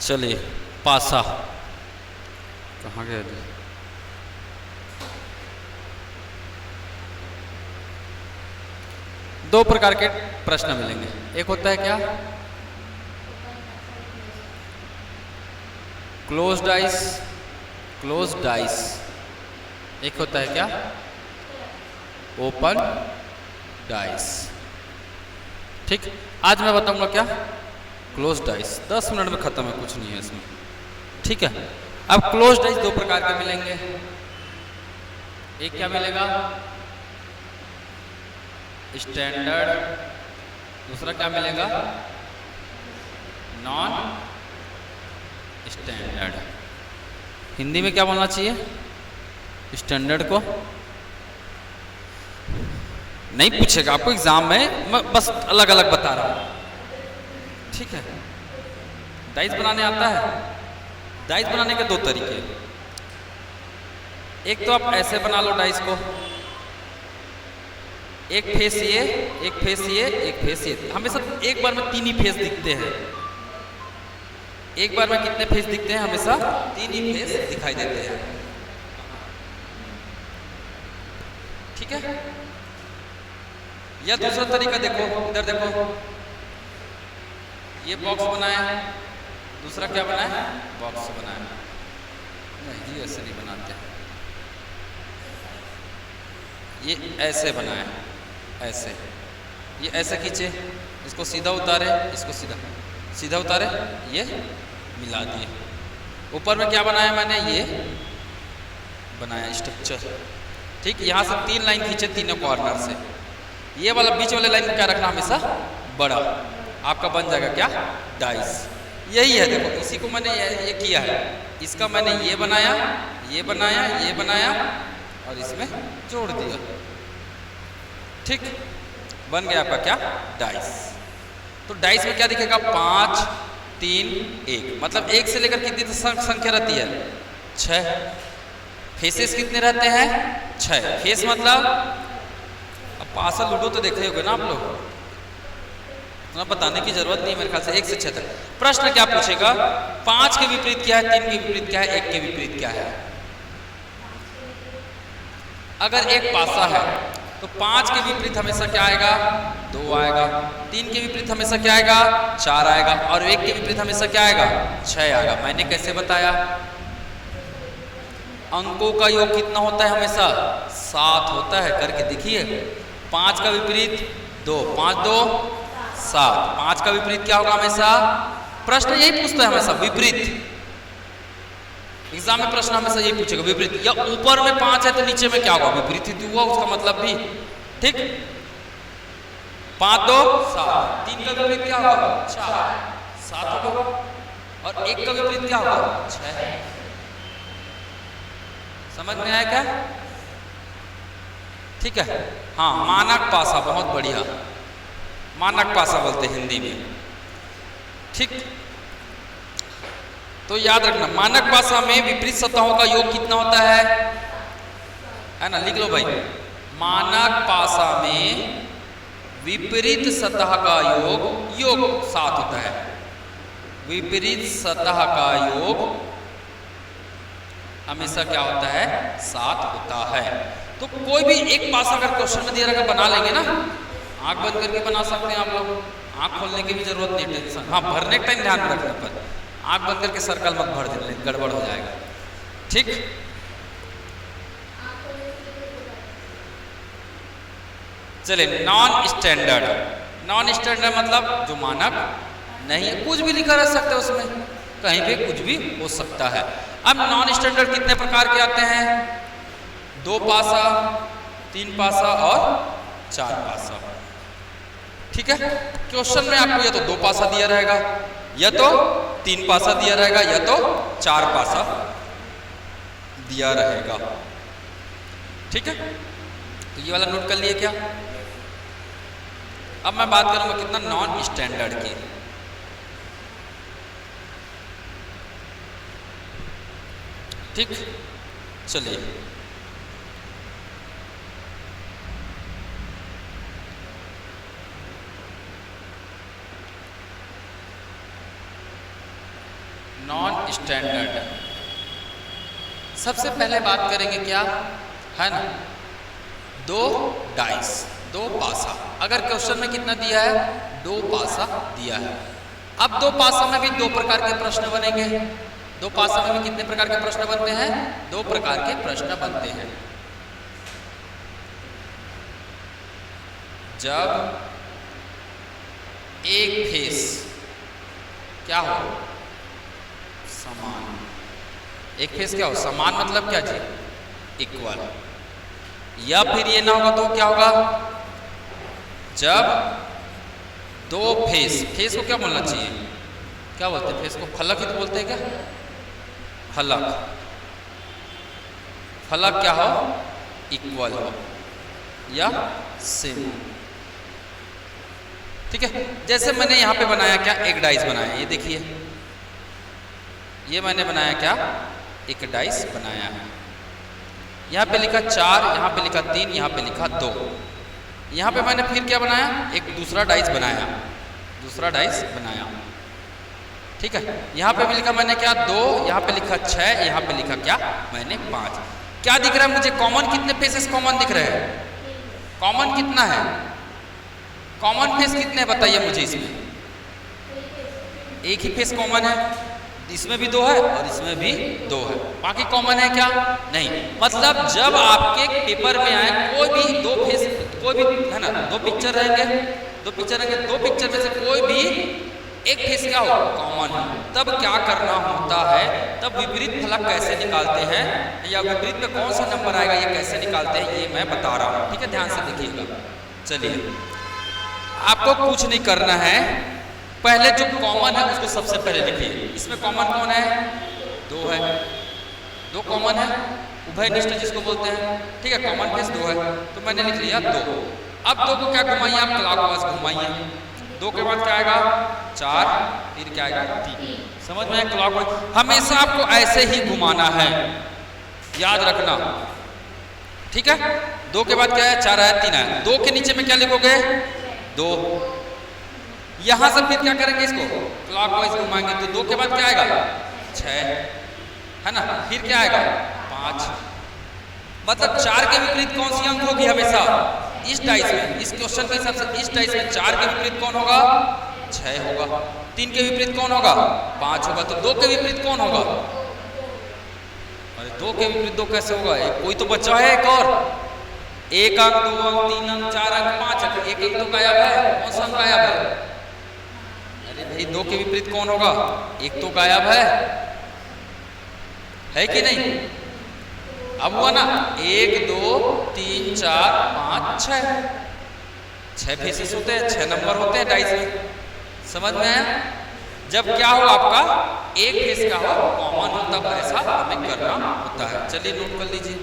चलिए, पासा कहाँ गया जी? दो प्रकार के प्रश्न मिलेंगे। एक होता है क्या, क्लोज डाइस, क्लोज डाइस। एक होता है क्या, ओपन डाइस। ठीक, आज मैं बताऊंगा क्या, क्लोज डाइस। 10 मिनट में खत्म है, कुछ नहीं है इसमें। ठीक है, अब क्लोज डाइस दो प्रकार के मिलेंगे। एक क्या मिलेगा, स्टैंडर्ड, दूसरा क्या मिलेगा, नॉन स्टैंडर्ड। हिंदी में क्या बोलना चाहिए, स्टैंडर्ड को नहीं पूछेगा आपको एग्जाम में, मैं बस अलग अलग बता रहा हूं। ठीक है, डाइस बनाने आता है। डाइस बनाने के दो तरीके, एक तो आप ऐसे बना लो डाइस को, एक फेस ये, एक फेस ये, एक फेस ये। हमेशा एक बार में तीन ही फेस दिखते हैं। एक बार में कितने फेस दिखते हैं, हमेशा तीन ही फेस दिखाई देते हैं। ठीक है, या दूसरा तरीका देखो, इधर देखो, ये बॉक्स बनाया है, दूसरा क्या बनाया है, बॉक्स बनाया है। नहीं, ऐसे नहीं बनाते, ये ऐसे बनाया है, ऐसे। ये ऐसे खींचे, इसको सीधा उतारे, इसको सीधा सीधा उतारे, ये मिला दिए। ऊपर में क्या बनाया मैंने, ये बनाया स्ट्रक्चर। ठीक, यहाँ से तीन लाइन खींचे तीनों कॉर्नर से। ये वाला बीच वाले लाइन को क्या रखना, हमेशा बड़ा। आपका बन जाएगा क्या, डाइस। यही है, देखो इसी को मैंने ये किया है। इसका मैंने ये बनाया, ये बनाया, ये बनाया और इसमें जोड़ दिया। ठीक, बन गया आपका क्या, डाइस। तो डाइस में क्या दिखेगा, 5 3 1, मतलब 1 से लेकर कितनी संख्या रहती है, 6। फेसेस कितने रहते हैं, 6 फेस। मतलब अब पासा लूडो तो देखे होगे ना आप लोग, तो बताने की जरूरत नहीं मेरे ख्याल से, 1 से 6 तक। प्रश्न क्या पूछेगा, 5 के विपरीत क्या है, 3 के विपरीत क्या है, 1 के विपरीत क्या है। अगर एक पासा है तो 5 के विपरीत हमेशा क्या आएगा, 2 आएगा। 3 के विपरीत हमेशा क्या आएगा, 4 आएगा। और 1 के विपरीत हमेशा क्या आएगा, 6 आएगा। मैंने कैसे बताया, अंकों का योग कितना होता है, हमेशा 7 होता है। करके देखिए, 5 का विपरीत 2, 5 2 7। 5 का विपरीत क्या होगा, हमेशा प्रश्न यही पूछता है, हमेशा विपरीत। एग्जाम में प्रश्न हमेशा यही पूछेगा, विपरीत। या ऊपर में 5 है तो नीचे में क्या होगा, विपरीत ही हुआ, उसका मतलब भी। ठीक, 5 2 7। 3 का विपरीत क्या होगा, 4 7 होगा। और 1 का विपरीत क्या होगा, 6। समझ में आया क्या, ठीक है। हाँ, मानक पासा, बहुत बढ़िया, मानक पासा बोलते हैं हिंदी में। ठीक, तो याद रखना, मानक पासा में विपरीत सतहों का योग कितना होता है ना, लिख लो भाई। मानक पासा में विपरीत सतह का योग 7 होता है। विपरीत सतह का योग हमेशा क्या होता है, 7 होता है। तो कोई भी एक पासा अगर क्वेश्चन में दिया रहेगा, बना लेंगे ना, आंख बंद करके बना सकते हैं आप लोग, आंख खोलने की भी जरूरत नहीं, टेंशन। हाँ, भरने का टाइम ध्यान में रखने पर, आंख बंद करके सर्कल मत भर देना, गड़बड़ हो जाएगा। ठीक, चलिए, नॉन स्टैंडर्ड। नॉन स्टैंडर्ड मतलब जो मानक नहीं, कुछ भी लिखा रह सकता है उसमें, कहीं भी कुछ भी हो सकता है। अब नॉन स्टैंडर्ड कितने प्रकार के आते हैं, 2 पासा, 3 पासा और 4 पासा। ठीक है, क्वेश्चन में आपको या तो 2 पासा दिया रहेगा, या तो 3 पासा दिया रहेगा, या तो 4 पासा दिया रहेगा। ठीक है, तो ये वाला नोट कर लिए क्या। अब मैं बात करूंगा कितना, नॉन स्टैंडर्ड की। ठीक, चलिए, नॉन स्टैंडर्ड। सबसे पहले बात करेंगे क्या है ना, दो डाइस, दो पासा। अगर क्वेश्चन में कितना दिया है, दो पासा दिया है। अब दो पासा में भी दो प्रकार के प्रश्न बनेंगे। दो पासा में भी कितने प्रकार के प्रश्न बनते हैं, दो प्रकार के प्रश्न बनते हैं। जब एक फेस क्या हो, समान। एक फेस क्या हो, समान मतलब क्या जी, इक्वल। या फिर ये ना होगा तो क्या होगा, जब दो फेस, फेस को क्या बोलना चाहिए, क्या बोलते हैं फेस को, फलक ही तो बोलते हैं क्या, फलक। फलक क्या हो, इक्वल हो या सेम। ठीक है, जैसे मैंने यहां पे बनाया क्या, एक डाइस बनाया, ये देखिए, ये मैंने बनाया क्या, एक डाइस बनाया है। यहाँ पे लिखा 4, यहाँ पे लिखा 3, यहाँ पे लिखा 2। यहाँ पे मैंने फिर क्या बनाया, एक दूसरा डाइस बनाया, दूसरा डाइस बनाया। ठीक है, यहाँ पे भी लिखा मैंने क्या, 2, यहाँ पे लिखा 6, यहाँ पे लिखा क्या, मैंने 5। क्या दिख रहा है मुझे, कॉमन कितने फेसेस कॉमन दिख रहे हैं, कॉमन कितना है, कॉमन फेस कितने हैं बताइए मुझे। इसमें एक ही फेस कॉमन है, इसमें भी 2 है और इसमें भी 2 है, बाकी कॉमन है क्या, नहीं। मतलब जब आपके पेपर में आए कोई भी दो फेस, कोई भी है ना, दो पिक्चर रहेंगे, दो पिक्चर रहेंगे, दो पिक्चर में से कोई भी एक फेस क्या हो, कॉमन हो, तब क्या करना होता है, तब विपरीत फलक कैसे निकालते हैं या विपरीत में कौन सा नंबर आएगा ये कैसे निकालते हैं, ये मैं बता रहा हूँ। ठीक है, ध्यान से देखिएगा। चलिए, आपको कुछ नहीं करना है, पहले जो कॉमन है उसको सबसे पहले लिखिए। इसमें कॉमन कौन है, 2 है, 2 कॉमन है, उभयनिष्ठ जिसको बोलते हैं। ठीक है, कॉमन फेस 2 है, तो मैंने लिख लिया 2। अब 2 को क्या घुमाइए आप, क्लॉकवाइज घुमाइए। 2 के बाद क्या आएगा, 4, फिर क्या आएगा, 3। समझ में आया, क्लॉकवाइज। हमेशा आपको ऐसे ही घुमाना है, याद रखना। ठीक है, 2 के बाद क्या है, 4 आया, 3 आया। 2 के नीचे में क्या लिखोगे, 2। यहां से फिर क्या करेंगे, इसको क्लॉकवाइज घुमाएंगे, तो 2 के बाद क्या आएगा, 6 है ना, फिर क्या आएगा, 5। मतलब 4 के विपरीत कौन सी अंक होगी हमेशा, इस डाइस में, इस क्वेश्चन के हिसाब से इस डाइस में 4 के विपरीत कौन होगा, 6 होगा। 3 के विपरीत कौन होगा, 5 होगा। तो 2 के विपरीत कौन होगा, अरे 2 के विपरीत 2 कैसे होगा, एक कोई तो बचा है, एक और, 1 अंक, 2 अंक, 3 अंक, 4 अंक, 5 अंक, एक अंक तो गायब है। कौन सा अंक गायब है, अरे भाई 2 के विपरीत कौन होगा, एक तो गायब है कि नहीं। अब हुआ ना, 1 2 3 4 5 6 फेसेस होते हैं, 6 नंबर होते हैं डाइस में। समझ में आया। जब क्या हो आपका एक फेस क्या हो, कॉमन हो, तब ऐसा हमें करना होता है। चलिए नोट कर लीजिए।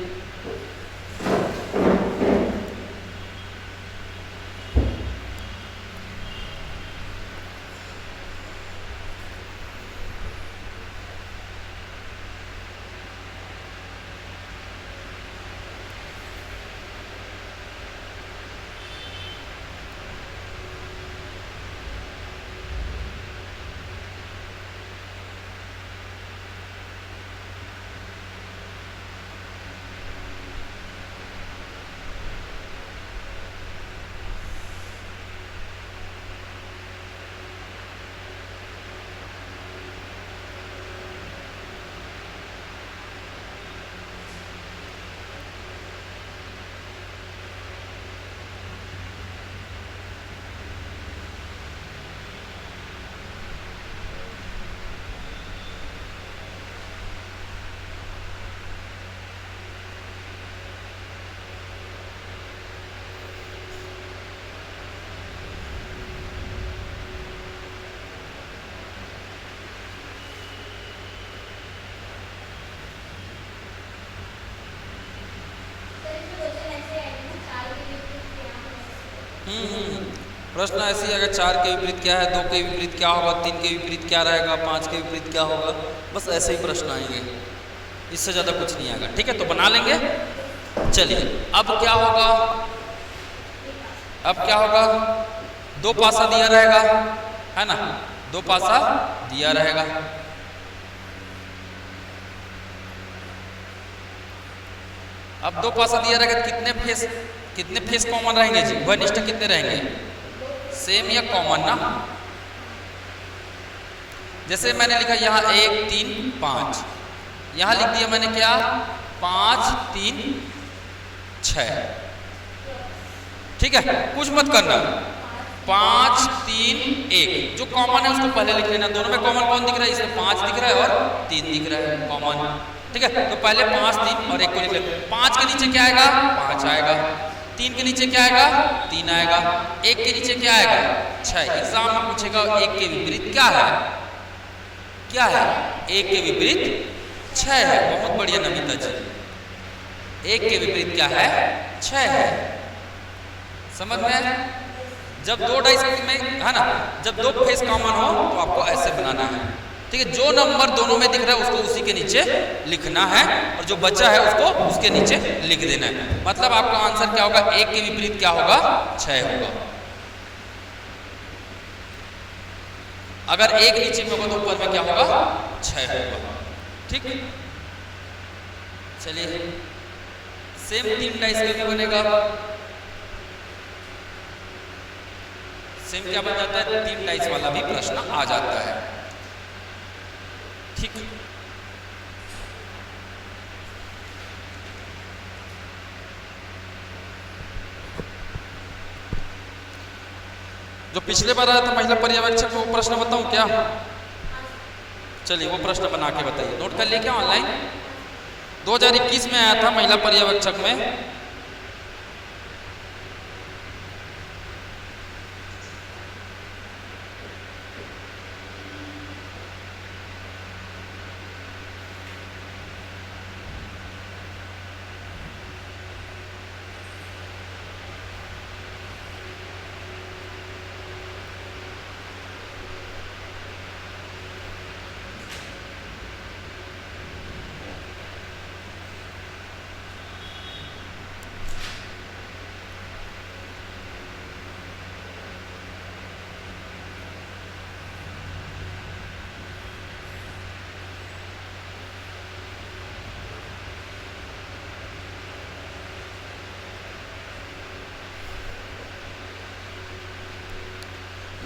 प्रश्न ऐसी है, अगर 4 के विपरीत क्या है, 2 के विपरीत क्या होगा, 3 के विपरीत क्या रहेगा, 5 के विपरीत क्या होगा, बस ऐसे ही प्रश्न आएंगे, इससे ज़्यादा कुछ नहीं आएगा। ठीक है, तो बना लेंगे। चलिए, अब क्या होगा, अब क्या होगा, 2 पासा दिया रहेगा, है ना, 2 पासा दिया रहेगा। अब दो पासा दिया रहेगा तो कितने फेस कॉमन रहेंगे जी? वन इष्ट कितने रहेंगे? सेम या कॉमन ना। जैसे मैंने लिखा यहाँ 1 3 5, यहाँ लिख दिया मैंने क्या 5 3 6। ठीक है, कुछ मत करना। 5 3 1 जो कॉमन है उसको पहले लिख लेना। दोनों में कॉमन कौन दिख रहा है? इसमें 5 दिख रहा है और 3 दिख रहा है कॉमन। ठीक है, तो पहले 5 3 और 1 को लिख ले। 5 के नीचे क्या आएगा? 5 आएगा। 3 के नीचे क्या आएगा? 3 आएगा। 1 के नीचे क्या आएगा? 6। एग्जाम में पूछेगा 1 के विपरीत क्या है? क्या है? 1 के विपरीत 6 है। बहुत बढ़िया नमिता जी, 1 के विपरीत क्या है? 6 है। समझ में? जब दो डाइस में है ना, जब दो फेस कॉमन हो तो आपको ऐसे बनाना है। ठीक है, जो नंबर दोनों में दिख रहा है उसको उसी के नीचे लिखना है और जो बचा है उसको उसके नीचे लिख देना है। मतलब आपका आंसर क्या होगा? 1 के विपरीत क्या होगा? 6 होगा। अगर 1 नीचे में होगा तो ऊपर में क्या होगा? 6 होगा। ठीक, चलिए सेम 3 डाइस का भी बनेगा। सेम क्या बन जाता है? 3 डाइस वाला भी प्रश्न आ जाता है। ठीक, जो पिछले बार आया था महिला पर्यवेक्षक वो प्रश्न बताऊं क्या? चलिए वो प्रश्न बना के बताइए। नोट कर लिए क्या ऑनलाइन? 2021 में आया था महिला पर्यवेक्षक में।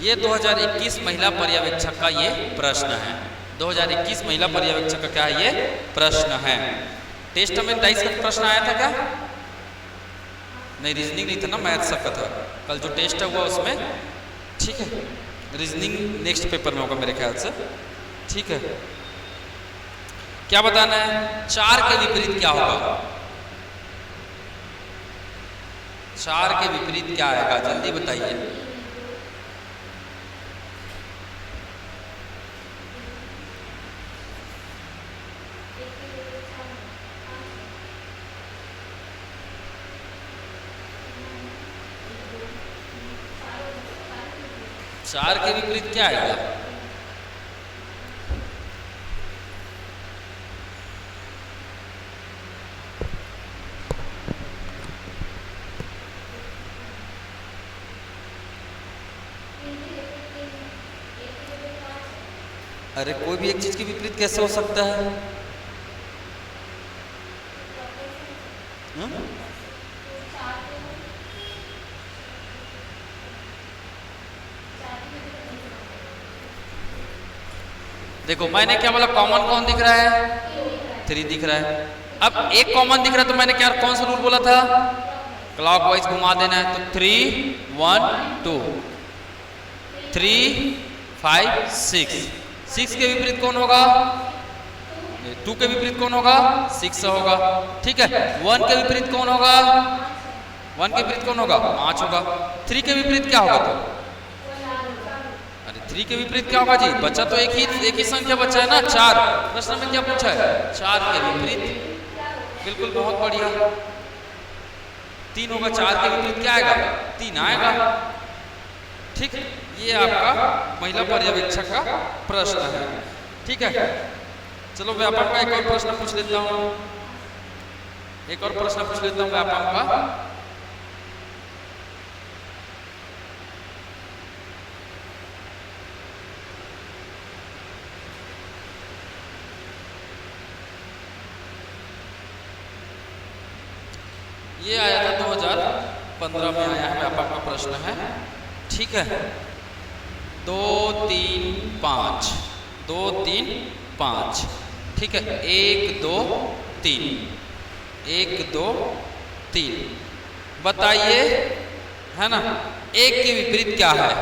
ये 2021 महिला पर्यवेक्षक का ये प्रश्न है। 2021 महिला पर्यवेक्षक का क्या है? ये प्रश्न है। टेस्ट में 22 का प्रश्न आया था क्या? नहीं, रीजनिंग नहीं था ना, मैथ सबका था। कल जो टेस्ट हुआ उसमें। ठीक है, रीजनिंग नेक्स्ट पेपर में होगा मेरे ख्याल से। ठीक है, क्या बताना है? 4 के विपरीत क्या होगा? 4 के विपरीत क्या आएगा? जल्दी बताइए। चार के विपरीत क्या आएगा? अरे कोई भी एक चीज के विपरीत कैसे हो सकता है? देखो मैंने क्या बोला? कॉमन कौन दिख रहा है? 3 दिख रहा है। अब एक कॉमन दिख रहा है तो मैंने क्या कौन सा रूल बोला था? क्लॉकवाइज घुमा देना है। तो 3 1 2 3 5 6। 6 के विपरीत कौन होगा? 2 के विपरीत कौन होगा? 6 होगा। ठीक है, 1 के विपरीत कौन होगा? 1 के विपरीत कौन होगा? 5 होगा। 3 के विपरीत क्या होगा? तो 3 के विपरीत क्या होगा जी? बच्चा तो एक ही संख्या बचा है ना, 4। प्रश्न में क्या पूछा है? 4 के विपरीत। बिल्कुल, बहुत बढ़िया। 3 होगा। 4 के विपरीत क्या आएगा? 3 आएगा। ठीक, ये आपका महिला पर्यवेक्षक का प्रश्न है। ठीक है, चलो व्यापक का एक और प्रश्न पूछ लेता हूँ। एक और प्रश्न पूछ लेता हूँ व्यापक का। ये आया था 2015 में आया है, व्यापक में प्रश्न है। ठीक है, 2 3 5, 2 3 5। ठीक है, 1 2 3, 1 2 3। बताइए, है ना, एक के विपरीत क्या है?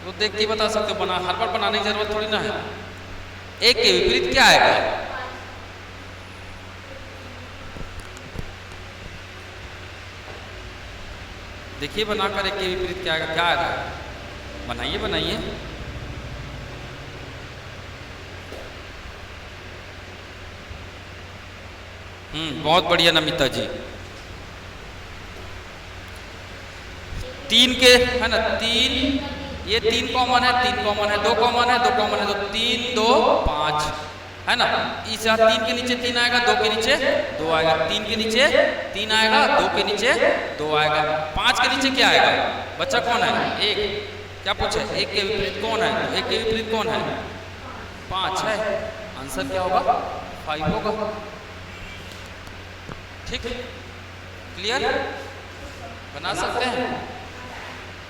वो देख के बता सकते हो, बना हर बार बनाने की जरूरत थोड़ी ना है। एक के विपरीत क्या आएगा? देखिए बनाकर एक के विपरीत क्या आएगा, क्या आएगा? बनाइए बनाइए। बहुत बढ़िया नमिता जी। 3 के, है ना, 3, ये 3 कॉमन है, 3 कॉमन है, 2 कॉमन है, 2 कॉमन है, तो 3 2 5, है ना। इस 3 के नीचे 3 आएगा, 2 के नीचे 2 आएगा, 3 के नीचे 3 आएगा, 2 के नीचे 2 आएगा, 5 के नीचे क्या आएगा? बच्चा कौन है? 1। क्या पूछे? 1 के विपरीत कौन है? 1 के विपरीत कौन है? 5 है। आंसर क्या होगा? 5 होगा। ठीक, क्लियर? बना सकते हैं।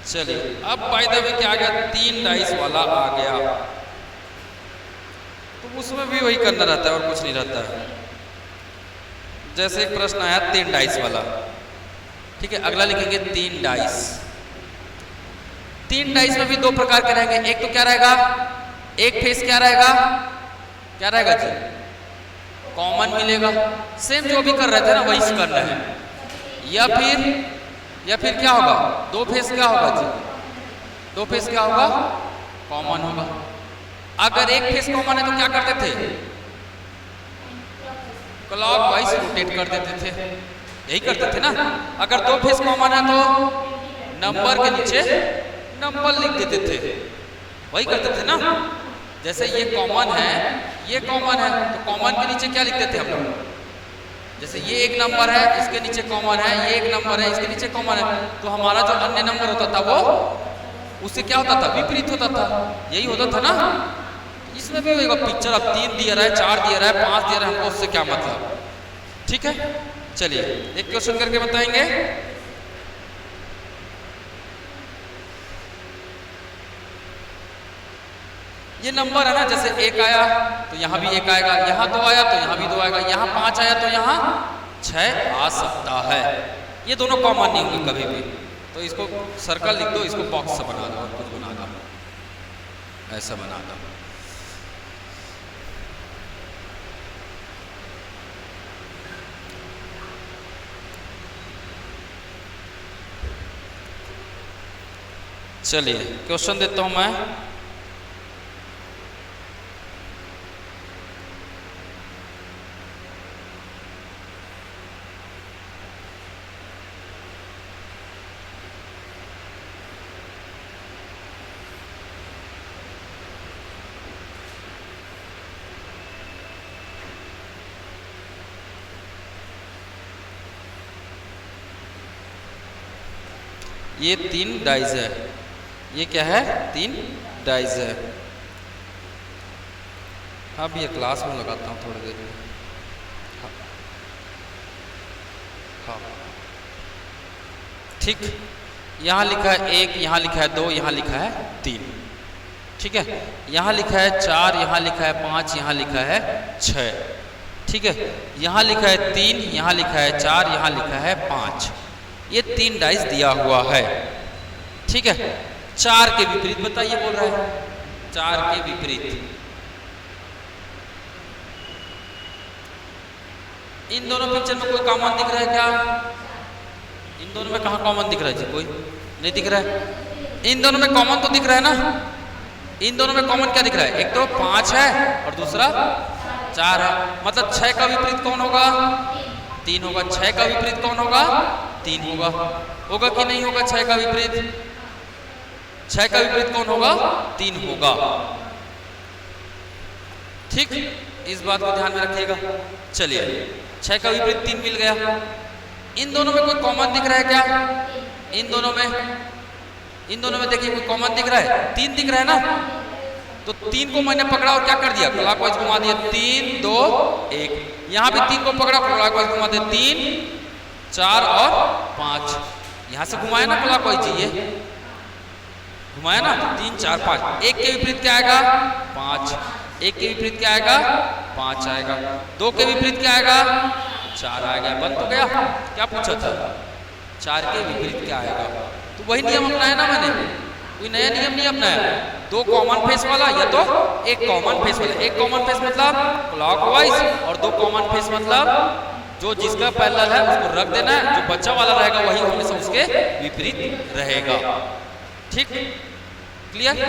चलिए, अब बाय द वे क्या आ गया? 3 डाइस वाला आ गया, तो उसमें भी वही करना रहता है और कुछ नहीं रहता है। जैसे एक प्रश्न आया 3 डाइस वाला, ठीक है, अगला लिखेंगे 3 डाइस। 3 डाइस में भी 2 प्रकार के रहेंगे। एक तो क्या रहेगा? एक फेस क्या रहेगा? क्या रहेगा जी? कॉमन मिलेगा। सेम जो भी कर रहे थे ना वही करना है। या फिर क्या होगा? 2 फेस क्या होगा जी? 2 फेस क्या होगा? कॉमन होगा। अगर एक फेस कॉमन है तो क्या करते थे? क्लॉकवाइज रोटेट कर देते थे, यही करते थे ना। अगर 2 फेस कॉमन है तो नंबर के नीचे नंबर लिख देते थे, वही करते थे ना। जैसे ये कॉमन है, ये कॉमन है, तो कॉमन के नीचे क्या लिखते थे हम लोग? जैसे ये एक नंबर है, इसके नीचे कॉमन है, ये एक नंबर है, इसके नीचे कॉमन है, तो हमारा जो अन्य नंबर होता था वो उससे क्या होता था? विपरीत होता था। यही होता था ना। इसमें भी होगा पिक्चर। अब 3 दिया रहा है, 4 दिया रहा है, 5 दिया रहा है, हमको उससे क्या मतलब? ठीक है, चलिए एक क्वेश्चन करके बताएंगे। ये नंबर है ना, जैसे 1 आया तो यहाँ भी 1 आएगा, यहाँ 2 आया तो यहाँ भी 2 आएगा, यहाँ 5 आया तो यहाँ 6 आ सकता है। ये दोनों कॉमन नहीं होंगे कभी भी, तो इसको सर्कल लिख दो, इसको बॉक्स से बना दो, और कुछ बना दो, ऐसा बना दो। चलिए क्वेश्चन देता हूं मैं। ये 3 डाइज है, ये क्या है? 3 डाइज है। अब ये क्लास में लगाता हूँ थोड़ी देर में। हाँ ठीक, यहाँ लिखा है 1, यहाँ लिखा है 2, यहाँ लिखा है 3। ठीक है, यहाँ लिखा है 4, यहाँ लिखा है 5, यहाँ लिखा है 6। ठीक है, यहाँ लिखा है 3, यहाँ लिखा है 4, यहाँ लिखा है 5। ये 3 डाइस दिया हुआ है। ठीक है, 4 के विपरीत बताइए, बोल रहा है 4 के विपरीत। इन दोनों पिक्चर में कोई कॉमन दिख रहा है क्या? इन दोनों में कहाँ कॉमन दिख रहा है जी? कोई नहीं दिख रहा है। इन दोनों में कॉमन तो दिख रहा है ना। इन दोनों में कॉमन क्या दिख रहा है? एक तो 5 है और दूसरा 4 है। मतलब 6 का विपरीत कौन होगा? 3 होगा। 6 का विपरीत कौन होगा? 3 होगा। होगा कि नहीं होगा? 6 का विपरीत, 6 का विपरीत कौन होगा? 3 होगा। ठीक, इस बात को ध्यान में रखिएगा। चलिए 6 का विपरीत 3 मिल गया। इन दोनों में कोई कॉमन दिख रहा है क्या? इन दोनों में देखिए कोई कॉमन दिख रहा है? 3 दिख रहा है ना। तो 3 को मैंने पकड़ा और क्या कर दिया, क्लॉकवाइज घुमा दिया, 3 2 1। यहाँ भी 3 को पकड़ा, क्लॉकवाइज घुमा दिया, 3 4 और 5। यहाँ से घुमाया ना क्लॉकवाइज जी, ये घुमाया ना, 3 4 5। 1 के विपरीत क्या आएगा, 5। 1 के विपरीत क्या आएगा, 5 आएगा। 2 के विपरीत क्या आएगा, 4 आएगा। बन तो गया। क्या पूछा था, 4 के विपरीत क्या आएगा। तो वही नियम अपनाया ना मैंने, कोई नया नियम नहीं अपनाया। 2 कॉमन फेस वाला या तो 1 कॉमन फेस वाला। 1 कॉमन फेस मतलब क्लॉकवाइज और 2 कॉमन फेस मतलब जो जिसका पैरेलल है उसको रख देना है, जो बच्चा वाला रहेगा वही हमेशा उसके विपरीत रहेगा। ठीक, क्लियर।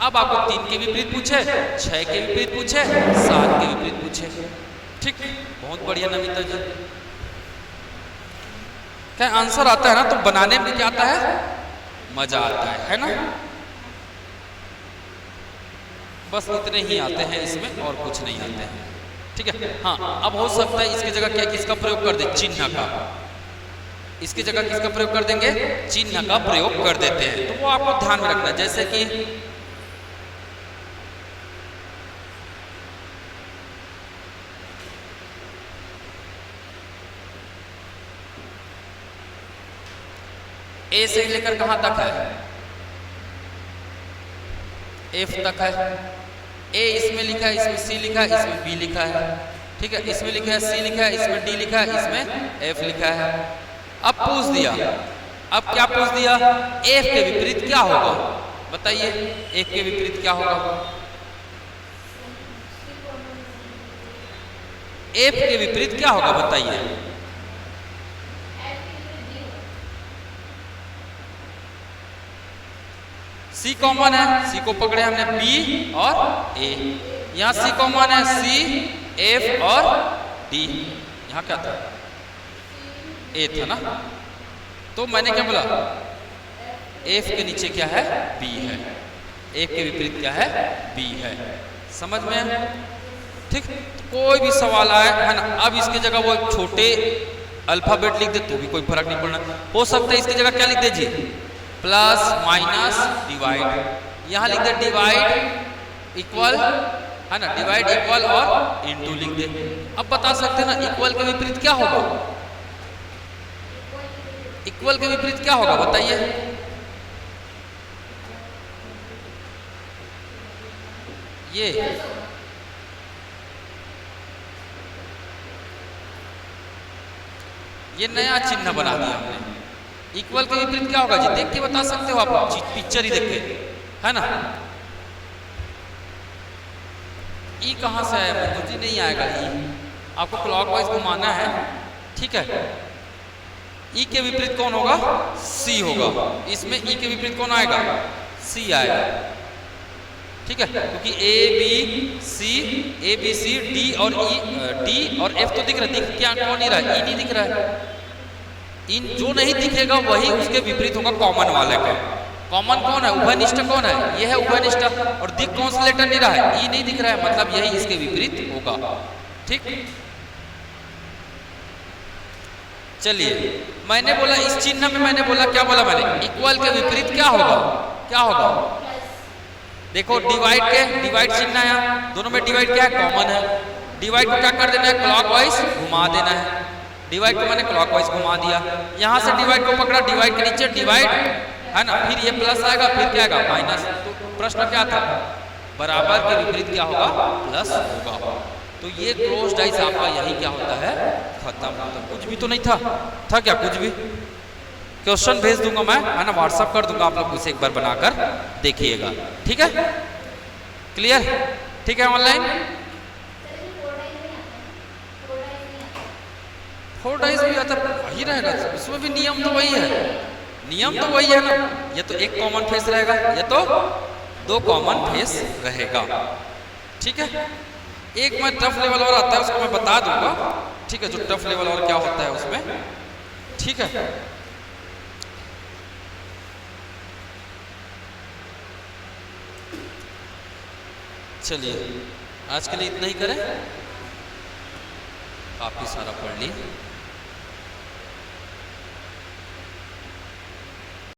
अब आपको 3 के विपरीत पूछे, 6 के विपरीत पूछे, 7 के विपरीत पूछे। ठीक, बहुत बढ़िया नमिता जी। क्या आंसर आता है ना तो बनाने में क्या आता है, मजा आता है ना। बस इतने ही आते हैं इसमें और कुछ नहीं आते हैं। ठीक है। हाँ, अब हो सकता है इसकी जगह क्या किसका प्रयोग कर दे, चिन्ह का। इसकी जगह किसका प्रयोग कर देंगे, चिन्ह का प्रयोग कर देते हैं। तो वो आपको ध्यान में रखना है। जैसे कि ए से लेकर कहां तक है, एफ तक है। ए इसमें लिखा है, इसमें सी लिखा है, इसमें बी लिखा है। ठीक है, इसमें लिखा है सी लिखा है, इसमें डी लिखा है, इसमें एफ लिखा है। अब पूछ दिया, अब क्या पूछ दिया, एफ के विपरीत क्या होगा, बताइए। एफ के विपरीत क्या होगा, एफ के विपरीत क्या होगा बताइए। सी कॉमन है, सी को पकड़े हमने, बी और ए। यहां सी कॉमन है, सी एफ और डी। यहां क्या था, ए था ना। तो मैंने क्या बोला, एफ के नीचे क्या है, बी है। एफ के विपरीत क्या है, बी है। समझ में। ठीक, तो कोई भी सवाल आए है ना, अब इसकी जगह वो छोटे अल्फाबेट लिख दे तो भी कोई फर्क नहीं पड़ना। हो सकता है इसकी जगह क्या लिख दीजिए, प्लस माइनस डिवाइड। यहां लिख दे डिवाइड इक्वल, है ना, डिवाइड इक्वल और इनटू लिख दे। अब बता सकते हैं ना इक्वल के विपरीत क्या होगा, इक्वल के विपरीत क्या होगा बताइए। ये नया चिन्ह बना दिया हमने। इक्वल के विपरीत क्या होगा जी, देख के बता सकते हो आप, पिक्चर ही देख के, है ना। ई कहां से आया, मुझे नहीं आएगा ई, आपको क्लॉकवाइज घुमाना है। ठीक है, ई के विपरीत कौन होगा, सी होगा। इसमें ई के विपरीत कौन आएगा, सी आएगा। ठीक है, क्योंकि ए बी सी डी और ई, डी और एफ तो दिख रहा है, दिख क्या कौन नहीं रहा है, ई नहीं दिख रहा है। इन जो नहीं दिखेगा वही उसके विपरीत होगा कॉमन वाले का। कॉमन कौन है, उभयनिष्ठ कौन है, ये है उभयनिष्ठ। और दिख कौन सा लेटर नहीं रहा है, ई नहीं दिख रहा है, मतलब यही इसके विपरीत होगा। ठीक, चलिए मैंने बोला इस चिन्ह में, मैंने बोला क्या बोला मैंने, इक्वल के विपरीत क्या होगा, क्या होगा। देखो डिवाइड के, डिवाइड चिन्ह आया, दोनों में डिवाइड क्या है, कॉमन है। डिवाइड को क्या कर देना है, क्लॉकवाइज घुमा देना है। डिवाइड को मैंने क्लॉकवाइज घुमा दिया। यहां से डिवाइड को पकड़ा, डिवाइड के नीचे डिवाइड, है ना, फिर ये प्लस आएगा, फिर क्या आएगा माइनस। तो प्रश्न क्या था, बराबर के विपरीत क्या होगा, प्लस होगा। तो ये क्लोज डाइस आपका यही क्या होता है, खत्म होता। कुछ भी तो नहीं था क्या, कुछ भी। क्वेश्चन भेज दूंगा मैं, है ना, व्हाट्सअप कर दूंगा, आप लोग उसे एक बार बनाकर देखिएगा। ठीक है, क्लियर। ठीक है, ऑनलाइन 4 डाइस भी आता, वही रहेगा, उसमें भी नियम तो वही है, नियम तो वही है ना। या तो एक कॉमन फेस रहेगा या तो 2 कॉमन फेस रहेगा। ठीक है, एक मैं टफ लेवल और आता है उसको मैं बता दूंगा। ठीक है, जो टफ लेवल और क्या होता है उसमें। ठीक है, चलिए आज के लिए इतना ही करें, काफी सारा पढ़ लिए।